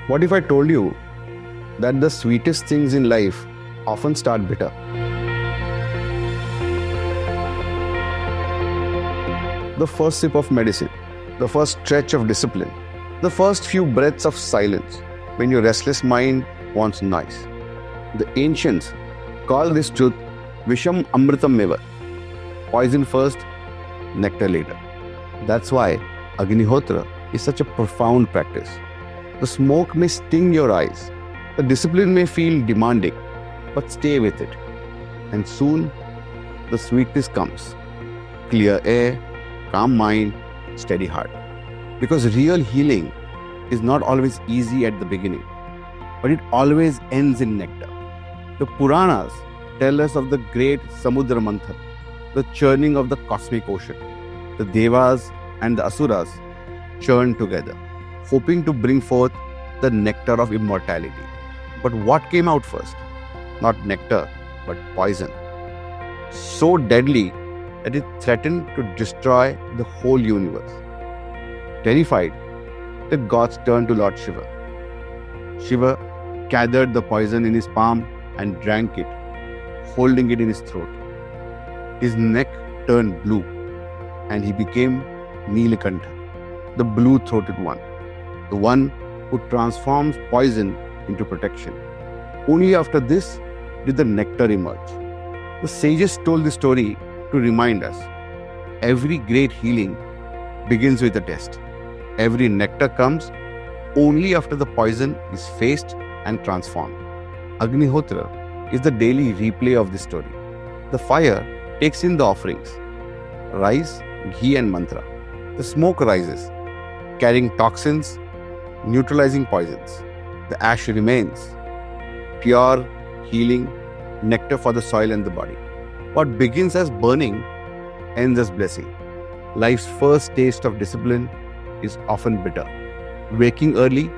What if I told you that the sweetest things in life often start bitter? The first sip of medicine, the first stretch of discipline, the first few breaths of silence when your restless mind wants noise. The ancients call this truth Visham Amritam Meva. Poison first, nectar later. That's why Agnihotra is such a profound practice. The smoke may sting your eyes, the discipline may feel demanding, but stay with it. And soon, the sweetness comes. Clear air, calm mind, steady heart. Because real healing is not always easy at the beginning, but it always ends in nectar. The Puranas tell us of the great Samudra Manthan, the churning of the cosmic ocean. The Devas and the Asuras churned together, hoping to bring forth the nectar of immortality. But what came out first? Not nectar, but poison. So deadly that it threatened to destroy the whole universe. Terrified, the gods turned to Lord Shiva. Shiva gathered the poison in his palm and drank it, holding it in his throat. His neck turned blue, and he became Nilakantha, the blue-throated one, the one who transforms poison into protection. Only after this did the nectar emerge. The sages told this story to remind us, every great healing begins with a test. Every nectar comes only after the poison is faced and transformed. Agnihotra is the daily replay of this story. The fire takes in the offerings, rice, ghee and mantra. The smoke rises, carrying toxins, neutralizing poisons. The ash remains, pure, healing, nectar for the soil and the body. What begins as burning ends as blessing. Life's first taste of discipline is often bitter. Waking early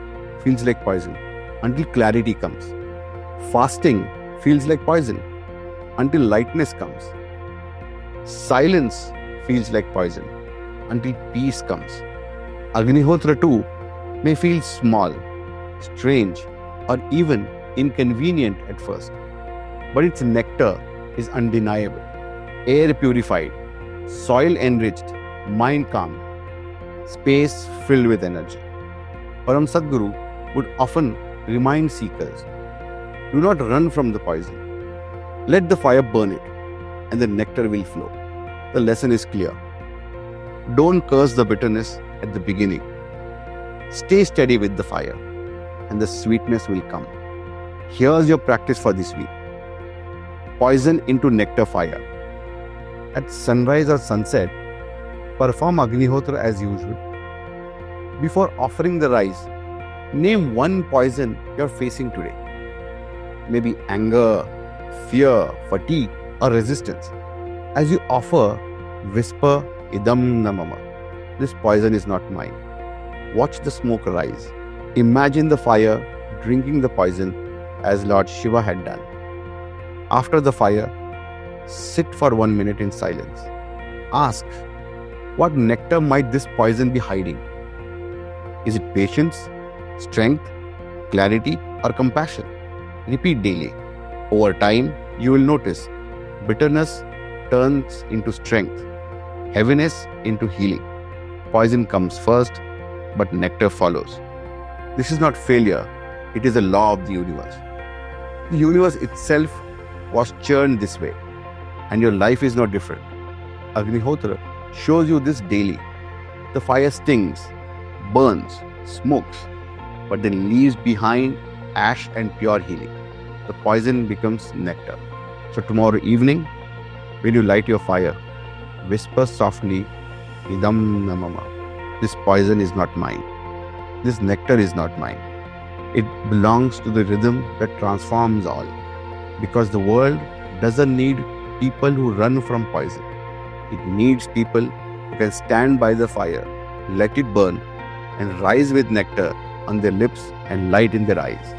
feels like poison until clarity comes. Fasting feels like poison until lightness comes. Silence feels like poison until peace comes. Agnihotra too may feel small, strange, or even inconvenient at first, but its nectar is undeniable. Air purified, soil enriched, mind calm, space filled with energy. Param Sadguru would often remind seekers, do not run from the poison. Let the fire burn it, and the nectar will flow. The lesson is clear. Don't curse the bitterness at the beginning. Stay steady with the fire, and the sweetness will come. Here's your practice for this week. Poison into nectar fire. At sunrise or sunset, perform Agnihotra as usual. Before offering the rice, name one poison you're facing today. Maybe anger, fear, fatigue, or resistance. As you offer, whisper, Idam namama. This poison is not mine. Watch the smoke rise. Imagine the fire drinking the poison as Lord Shiva had done. After the fire, sit for 1 minute in silence. Ask, what nectar might this poison be hiding? Is it patience, strength, clarity, or compassion? Repeat daily. Over time, you will notice bitterness turns into strength, heaviness into healing. Poison comes first, but nectar follows. This is not failure, it is a law of the universe. The universe itself was churned this way, and your life is no different. Agnihotra shows you this daily. The fire stings, burns, smokes, but then leaves behind ash and pure healing. The poison becomes nectar. So tomorrow evening, when you light your fire, whisper softly, Idam namama. This poison is not mine. This nectar is not mine. It belongs to the rhythm that transforms all. Because the world doesn't need people who run from poison. It needs people who can stand by the fire, let it burn, and rise with nectar on their lips and light in their eyes.